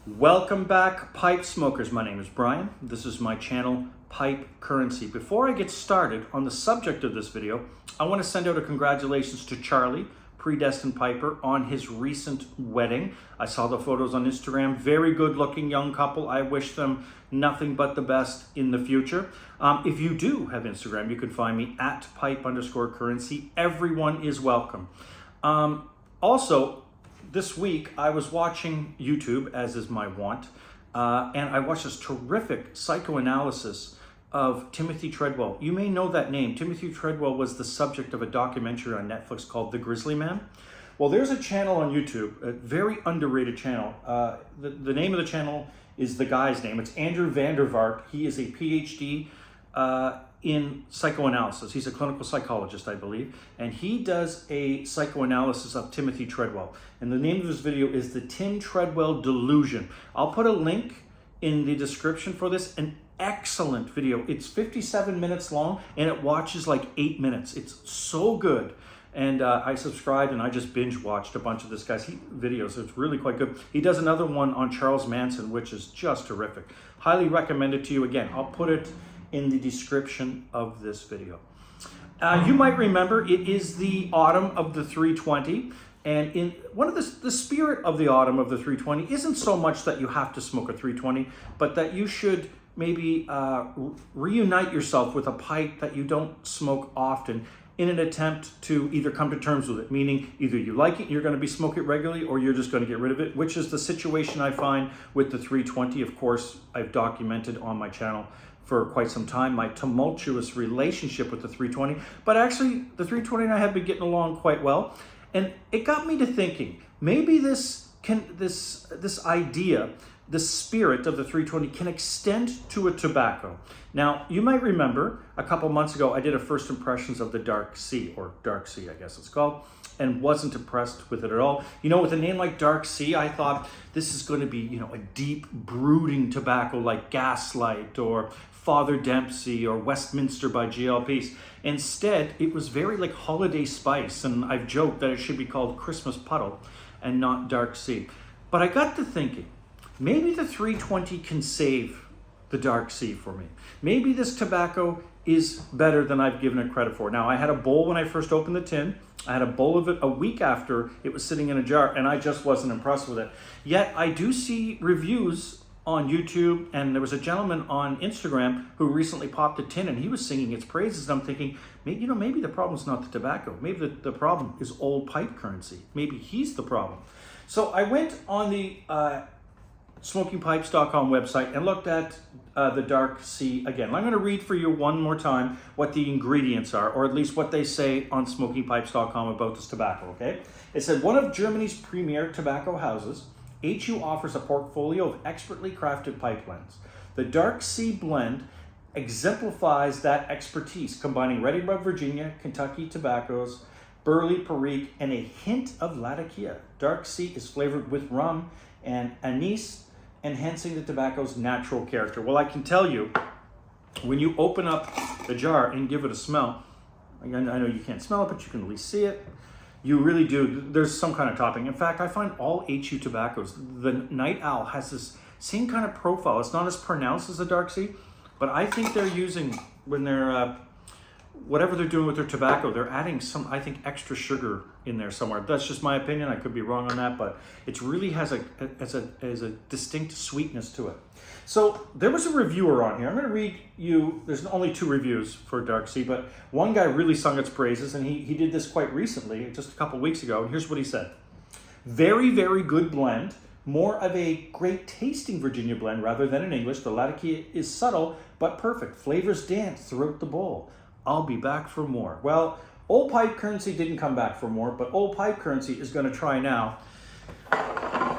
Welcome back, pipe smokers. My name is Brian. This is my channel, Pipe Currency. Before I get started on the subject of this video, I want to send out a congratulations to Charlie, Predestined Piper, on his recent wedding. I saw the photos on Instagram. Very good looking young couple. I wish them nothing but the best in the future. If you do have Instagram, you can find me at pipe_currency. Everyone is welcome. Also, this week, I was watching YouTube, as is my wont, and I watched this terrific psychoanalysis of Timothy Treadwell. You may know that name. Timothy Treadwell was the subject of a documentary on Netflix called The Grizzly Man. Well, there's a channel on YouTube, a very underrated channel. The name of the channel is the guy's name. It's Andrew Vandervaart. He is a PhD in psychoanalysis. He's a clinical psychologist, I believe, and he does a psychoanalysis of Timothy Treadwell. And the name of his video is The Tim Treadwell Delusion. I'll put a link in the description for this. An excellent video. It's 57 minutes long and it watches like 8 minutes. It's so good. And I subscribed and I just binge watched a bunch of this guy's videos. It's really quite good. He does another one on Charles Manson, which is just terrific. Highly recommend it to you. Again, I'll put it in the description of this video. You might remember it is the autumn of the 320, and in one of the spirit of the autumn of the 320 isn't so much that you have to smoke a 320, but that you should maybe reunite yourself with a pipe that you don't smoke often in an attempt to either come to terms with it, meaning either you like it, you're going to be smoking it regularly, or you're just going to get rid of it, which is the situation I find with the 320. Of course, I've documented on my channel for quite some time my tumultuous relationship with the 320, but actually the 320 and I have been getting along quite well, and it got me to thinking maybe this idea, the spirit of the 320 can extend to a tobacco. Now, you might remember a couple months ago I did a first impressions of the Dark Sea, or Dark Sea I guess it's called, and wasn't impressed with it at all. You know, with a name like Dark Sea, I thought this is going to be, you know, a deep brooding tobacco like Gaslight or Father Dempsey or Westminster by GLPs. Instead, it was very like holiday spice, and I've joked that it should be called Christmas Puddle and not Dark Sea. But I got to thinking, maybe the 320 can save the Dark Sea for me. Maybe this tobacco is better than I've given it credit for. Now, I had a bowl when I first opened the tin. I had a bowl of it a week after it was sitting in a jar, and I just wasn't impressed with it. Yet, I do see reviews on YouTube, and there was a gentleman on Instagram who recently popped a tin, and he was singing its praises, and I'm thinking, maybe the problem's not the tobacco. Maybe the problem is old pipe currency. Maybe he's the problem. So I went on the smokingpipes.com website and looked at the Dark Sea again. I'm going to read for you one more time what the ingredients are, or at least what they say on smokingpipes.com about this tobacco, okay? It said, one of Germany's premier tobacco houses, HU offers a portfolio of expertly crafted pipe blends. The Dark Sea blend exemplifies that expertise, combining Ready Rub Virginia, Kentucky tobaccos, Burley, Perique, and a hint of Latakia. Dark Sea is flavored with rum and anise, enhancing the tobacco's natural character. Well, I can tell you, when you open up the jar and give it a smell, I know you can't smell it, but you can at least see it. You really do. There's some kind of topping. In fact, I find all HU tobaccos, the Night Owl has this same kind of profile. It's not as pronounced as the Dark Sea, but I think they're using, when they're, whatever they're doing with their tobacco, they're adding some, I think, extra sugar in there somewhere. That's just my opinion. I could be wrong on that, but it really has a distinct sweetness to it. So there was a reviewer on here. I'm going to read you, there's only 2 reviews for Dark Sea, but one guy really sung its praises, and he did this quite recently, just a couple weeks ago, and here's what he said. Very, very good blend. More of a great tasting Virginia blend rather than in English. The Latakia is subtle, but perfect. Flavors dance throughout the bowl. I'll be back for more. Well, Old Pipe Currency didn't come back for more, but Old Pipe Currency is going to try now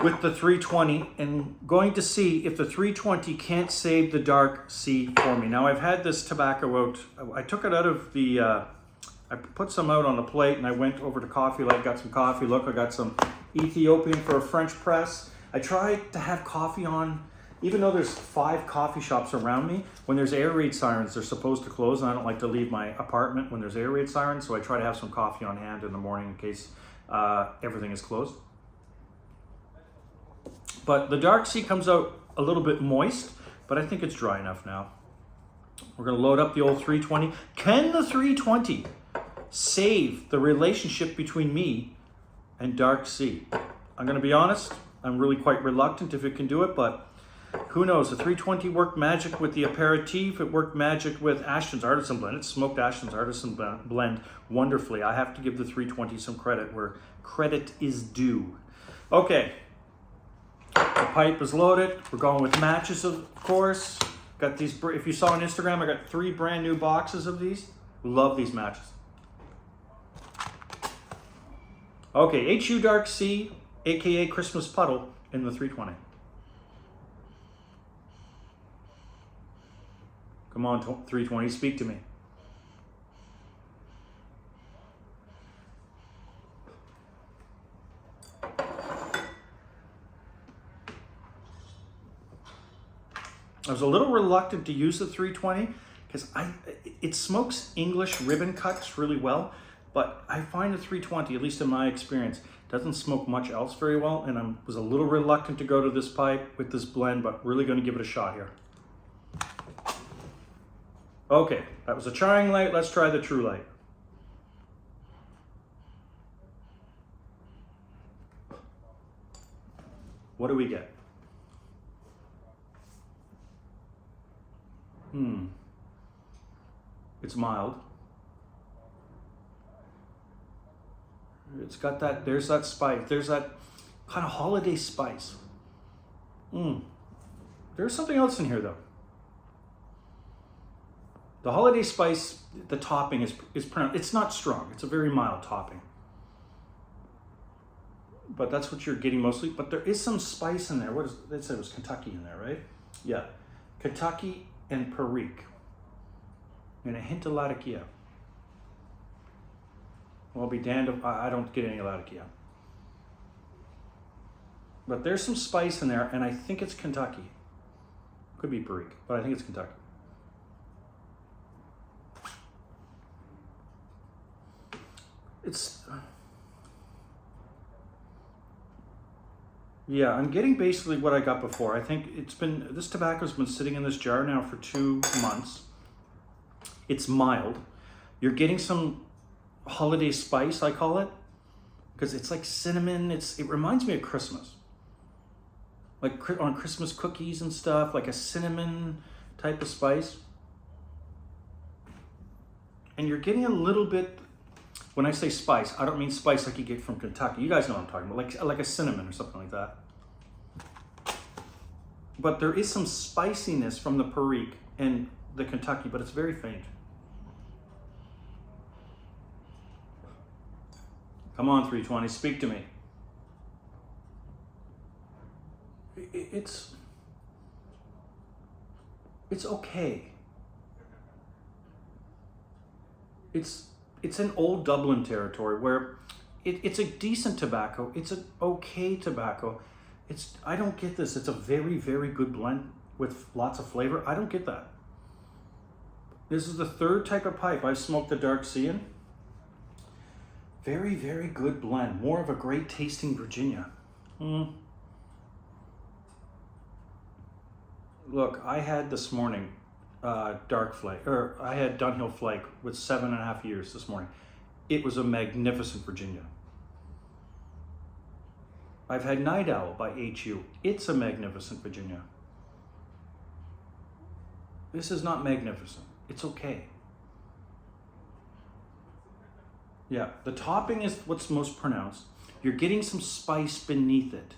with the 320 and going to see if the 320 can't save the Dark Sea for me. Now, I've had this tobacco out. I took it out of the, I put some out on the plate, and I went over to Coffee Light, got some coffee. Look, I got some Ethiopian for a French press. I tried to have coffee on, even though there's 5 coffee shops around me. When there's air raid sirens, they're supposed to close, and I don't like to leave my apartment when there's air raid sirens, so I try to have some coffee on hand in the morning in case everything is closed. But the Dark Sea comes out a little bit moist, but I think it's dry enough now. We're gonna load up the old 320. Can the 320 save the relationship between me and Dark Sea? I'm gonna be honest, I'm really quite reluctant if it can do it, but who knows? The 320 worked magic with the aperitif. It worked magic with Ashton's Artisan Blend. It smoked Ashton's Artisan Blend wonderfully. I have to give the 320 some credit where credit is due. Okay, the pipe is loaded. We're going with matches, of course. Got these, if you saw on Instagram, I got 3 brand new boxes of these. Love these matches. Okay, HU Dark Sea, AKA Christmas Puddle in the 320. Come on, 320, speak to me. I was a little reluctant to use the 320 because it smokes English ribbon cuts really well, but I find the 320, at least in my experience, doesn't smoke much else very well, and I was a little reluctant to go to this pipe with this blend, but really going to give it a shot here. Okay, that was a charring light. Let's try the true light. What do we get? It's mild. It's got that, there's that spice. There's that kind of holiday spice. There's something else in here though. The holiday spice, the topping is pronounced. It's not strong. It's a very mild topping. But that's what you're getting mostly. But there is some spice in there. What is, they said it was Kentucky in there, right? Yeah. Kentucky and Perique. And a hint of Latakia. Well, I'll be damned if I don't get any Latakia. But there's some spice in there, and I think it's Kentucky. Could be Perique, but I think it's Kentucky. Yeah, I'm getting basically what I got before. I think this tobacco's been sitting in this jar now for 2 months. It's mild. You're getting some holiday spice, I call it, because it's like cinnamon. It reminds me of Christmas. Like on Christmas cookies and stuff, like a cinnamon type of spice. And you're getting a little bit, when I say spice, I don't mean spice like you get from Kentucky. You guys know what I'm talking about, like a cinnamon or something like that. But there is some spiciness from the Perique and the Kentucky, but it's very faint. Come on, 320, speak to me. It's okay. It's an old Dublin territory where it's a decent tobacco. It's an okay tobacco. I don't get this. It's a very, very good blend with lots of flavor. I don't get that. This is the 3rd type of pipe I've smoked the Dark Sea in. Very, very good blend. More of a great tasting Virginia. Look, I had this morning Dark Flake, or I had Dunhill Flake with 7.5 years this morning. It was a magnificent Virginia. I've had Night Owl by HU. It's a magnificent Virginia. This is not magnificent. It's okay. Yeah, the topping is what's most pronounced. You're getting some spice beneath it,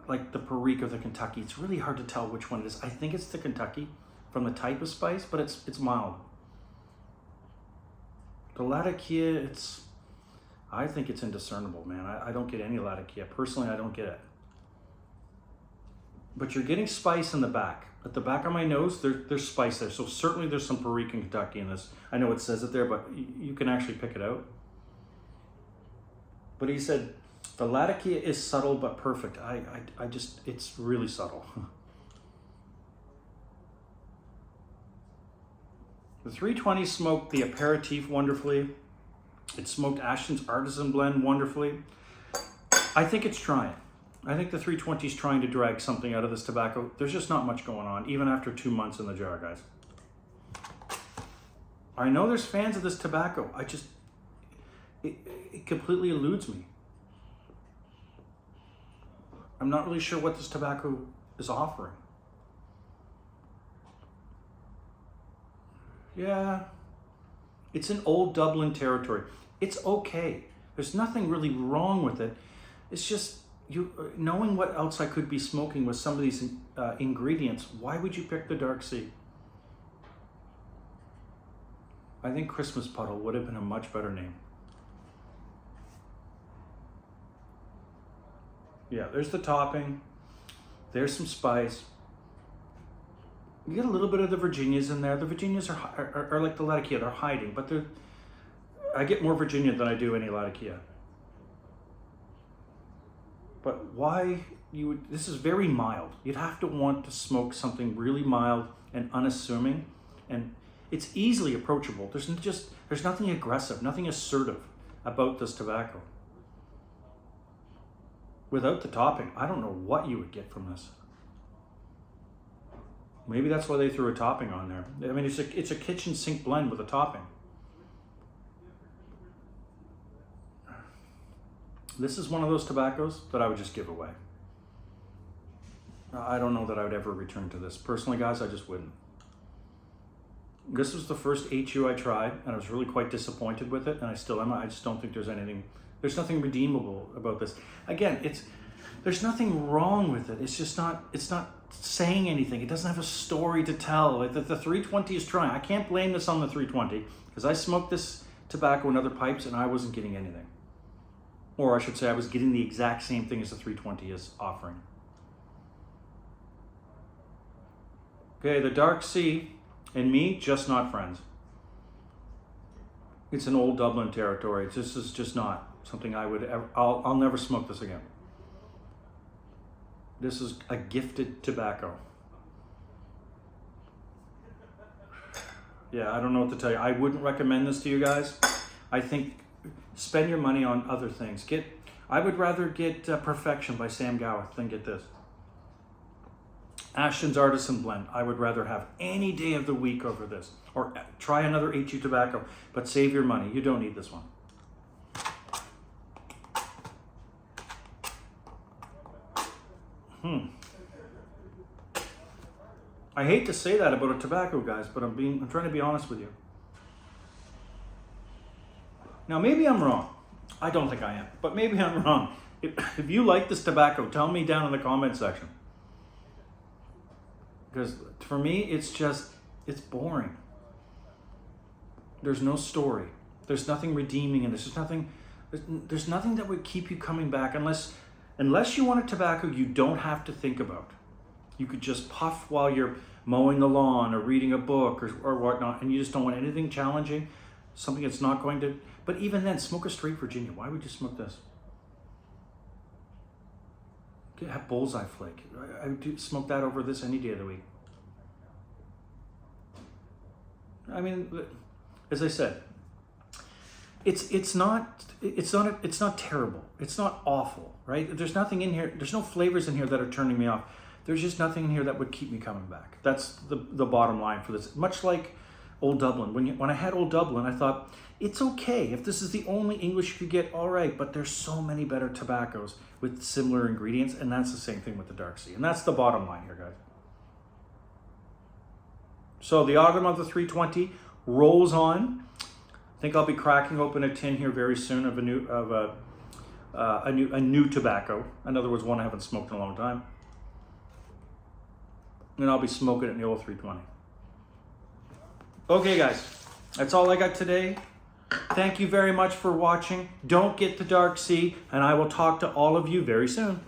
like the Perique or the Kentucky. It's really hard to tell which one it is. I think it's the Kentucky from the type of spice, but it's mild. The Latakia, I think it's indiscernible, man. I don't get any Latakia. Personally, I don't get it. But you're getting spice in the back. At the back of my nose, there's spice there. So certainly there's some Perique and Kentucky in this. I know it says it there, but you can actually pick it out. But he said, the Latakia is subtle but perfect. I just, it's really subtle. The 320 smoked the aperitif wonderfully. It smoked Ashton's Artisan Blend wonderfully. I think it's trying. I think the 320 is trying to drag something out of this tobacco. There's just not much going on, even after 2 months in the jar, guys. I know there's fans of this tobacco. It completely eludes me. I'm not really sure what this tobacco is offering. Yeah, it's in old Dublin territory. It's okay. There's nothing really wrong with it. It's just, knowing what else I could be smoking with some of these ingredients, why would you pick the Dark Sea? I think Christmas Puddle would have been a much better name. Yeah, there's the topping. There's some spice. You get a little bit of the Virginias in there. The Virginias are like the Latakia. They're hiding, but I get more Virginia than I do any Latakia. But why this is very mild. You'd have to want to smoke something really mild and unassuming, and it's easily approachable. There's nothing aggressive, nothing assertive about this tobacco. Without the topping, I don't know what you would get from this. Maybe that's why they threw a topping on there. I mean, it's a kitchen sink blend with a topping. This is one of those tobaccos that I would just give away. I don't know that I would ever return to this. Personally, guys, I just wouldn't. This was the first HU I tried, and I was really quite disappointed with it, and I still am. I just don't think there's nothing redeemable about this. Again, there's nothing wrong with it. It's not saying anything. It doesn't have a story to tell. The 320 is trying. I can't blame this on the 320, because I smoked this tobacco in other pipes and I wasn't getting anything. Or I should say I was getting the exact same thing as the 320 is offering. Okay, the Dark Sea and me, just not friends. It's an old Dublin territory. This is just not something I would ever, I'll never smoke this again. This is a gifted tobacco. Yeah, I don't know what to tell you. I wouldn't recommend this to you guys. I think spend your money on other things. I would rather get Perfection by Sam Gower than get this. Ashton's Artisan Blend, I would rather have any day of the week over this. Or try another HU tobacco, but save your money. You don't need this one. I hate to say that about a tobacco, guys, but I'm trying to be honest with you. Now, maybe I'm wrong. I don't think I am, but maybe I'm wrong. If you like this tobacco, tell me down in the comment section. Because for me, it's boring. There's no story. There's nothing redeeming in this. There's nothing that would keep you coming back unless you want a tobacco you don't have to think about. You could just puff while you're mowing the lawn or reading a book or whatnot, and you just don't want anything challenging, something that's not going to... But even then, smoke a straight Virginia. Why would you smoke this? Have Bullseye Flake. I would smoke that over this any day of the week. I mean, as I said, it's not terrible. It's not awful, right? There's nothing in here. There's no flavors in here that are turning me off. There's just nothing in here that would keep me coming back. That's the bottom line for this. Much like Old Dublin. When I had Old Dublin, I thought, it's okay. If this is the only English you could get, all right. But there's so many better tobaccos with similar ingredients, and that's the same thing with the Dark Sea. And that's the bottom line here, guys. So the autumn of the 320 rolls on. I think I'll be cracking open a tin here very soon of a new tobacco. In other words, one I haven't smoked in a long time. And I'll be smoking it in the old 320. Okay, guys, that's all I got today. Thank you very much for watching. Don't get the Dark Sea, and I will talk to all of you very soon.